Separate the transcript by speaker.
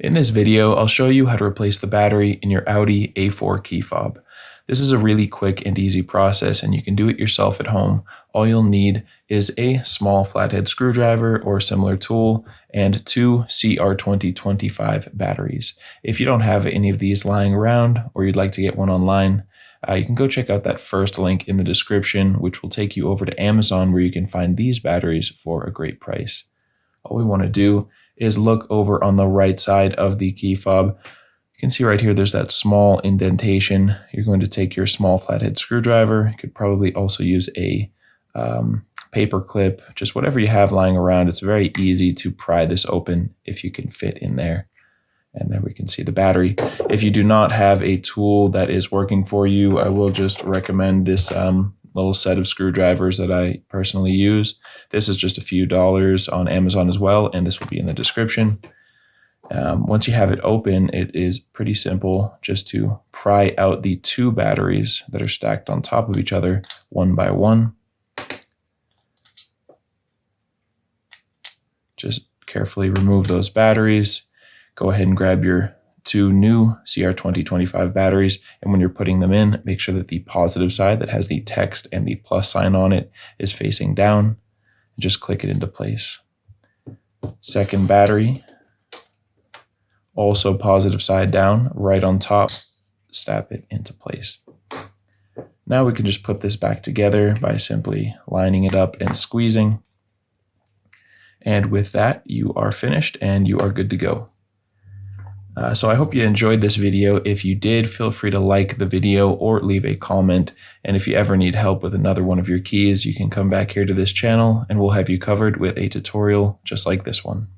Speaker 1: In this video, I'll show you how to replace the battery in your Audi A4 key fob. This is a really quick and easy process, and you can do it yourself at home. All you'll need is a small flathead screwdriver or similar tool and two CR2025 batteries. If you don't have any of these lying around or you'd like to get one online, you can go check out that first link in the description, which will take you over to Amazon where you can find these batteries for a great price. All we want to do is look over on the right side of the key fob. You can see right here there's that small indentation. You're going to take your small flathead screwdriver. You could probably also use a paper clip, just whatever you have lying around. It's very easy to pry this open if you can fit in there. And there we can see the battery. If you do not have a tool that is working for you, I will just recommend this little set of screwdrivers that I personally use. This is just a few dollars on Amazon as well, and this will be in the description. Once you have it open, it is pretty simple just to pry out the two batteries that are stacked on top of each other one by one. Just carefully remove those batteries. Go ahead and grab your two new CR2025 batteries, and when you're putting them in, make sure that the positive side that has the text and the plus sign on it is facing down, and just click it into place. Second battery, also positive side down, right on top, snap it into place. Now we can just put this back together by simply lining it up and squeezing. And with that, you are finished and you are good to go. So I hope you enjoyed this video. If you did, feel free to like the video or leave a comment. And if you ever need help with another one of your keys, you can come back here to this channel and we'll have you covered with a tutorial just like this one.